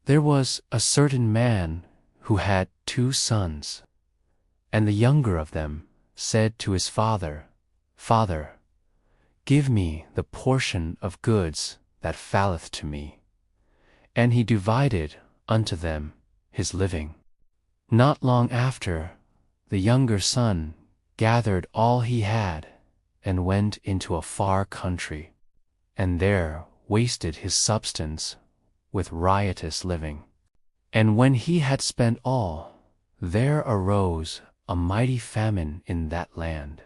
There was a certain man who had 2 sons, and the younger of them said to his father, Father, give me the portion of goods that falleth to me. And he divided unto them his living. Not long after, the younger son gathered all he had, and went into a far country, and there wasted his substance with riotous living. And when he had spent all, there arose a mighty famine in that land,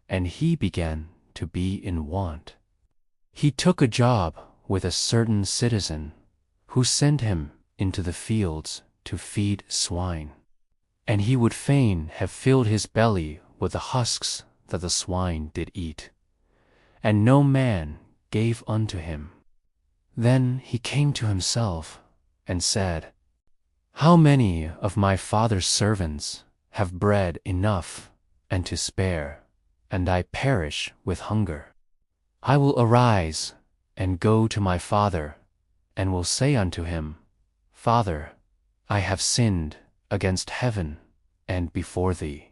and he began to be in want. He took a job with a certain citizen, who sent him into the fields to feed swine. And he would fain have filled his belly with the husks that the swine did eat, and no man gave unto him. Then he came to himself, and said, How many of my father's servants have bread enough and to spare, and I perish with hunger? I will arise and go to my father, and will say unto him, Father, I have sinned against heaven and before thee,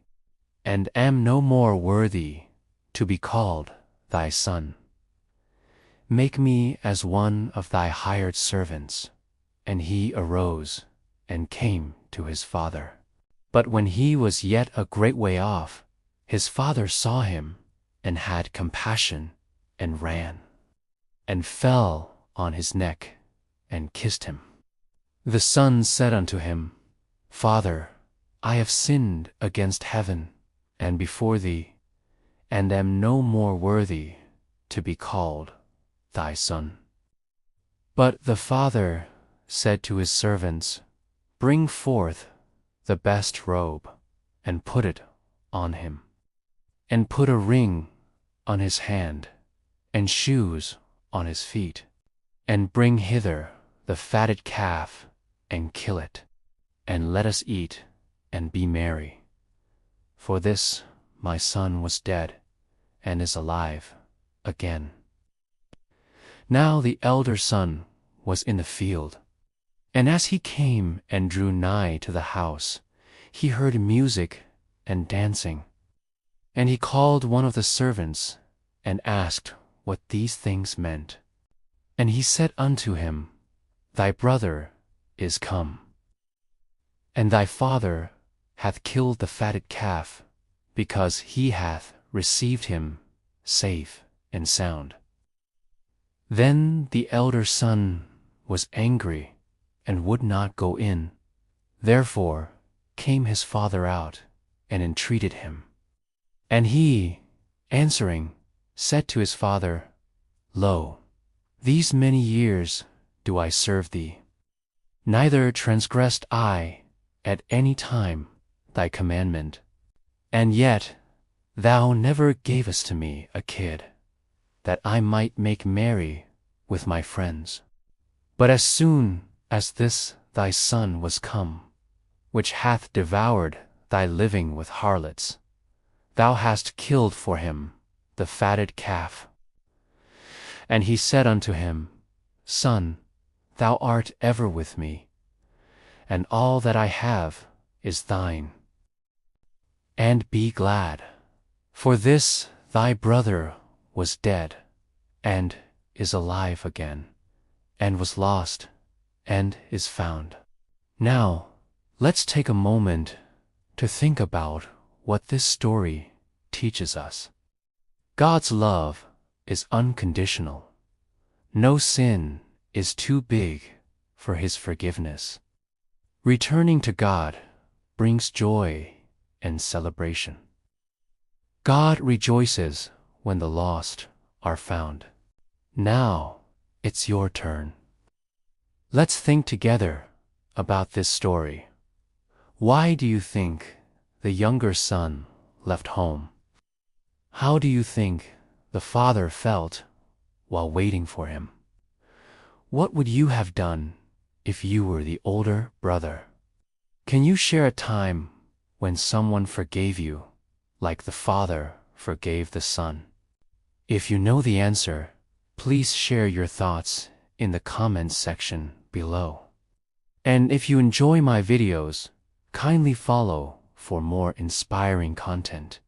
and am no more worthy to be called thy son. Make me as one of thy hired servants. And he arose and came to his father. But when he was yet a great way off, his father saw him, and had compassion, and ran, and fell on his neck, and kissed him. The son said unto him, Father, I have sinned against heaven and before thee, and am no more worthy to be called thy son. But the father said to his servants, Bring forth the best robe, and put it on him, and put a ring on his hand, and shoes on his feet, and bring hither the fatted calf, and kill it, and let us eat and be merry. For this my son was dead, and is alive again. Now the elder son was in the field, and as he came and drew nigh to the house, he heard music and dancing. And he called one of the servants, and asked what these things meant. And he said unto him, Thy brother is come, and thy father hath killed the fatted calf, because he hath received him safe and sound. Then the elder son was angry, and would not go in. Therefore came his father out, and entreated him. And he, answering, said to his father, Lo, these many years do I serve thee, neither transgressed I at any time thy commandment, and yet thou never gavest to me a kid, that I might make merry with my friends. But as soon as this thy son was come, which hath devoured thy living with harlots, thou hast killed for him the fatted calf. And he said unto him, Son, thou art ever with me, and all that I have is thine. And be glad, for this thy brother was dead, and is alive again, and was lost, and is found. Now, let's take a moment to think about what this story teaches us. God's love is unconditional. No sin is too big for His forgiveness. Returning to God brings joy and celebration. God rejoices when the lost are found. Now it's your turn. Let's think together about this story. Why do you think the younger son left home? How do you think the father felt while waiting for him? What would you have done if you were the older brother? Can you share a time when someone forgave you, like the father forgave the son? If you know the answer, please share your thoughts in the comments section below. And if you enjoy my videos, kindly follow for more inspiring content.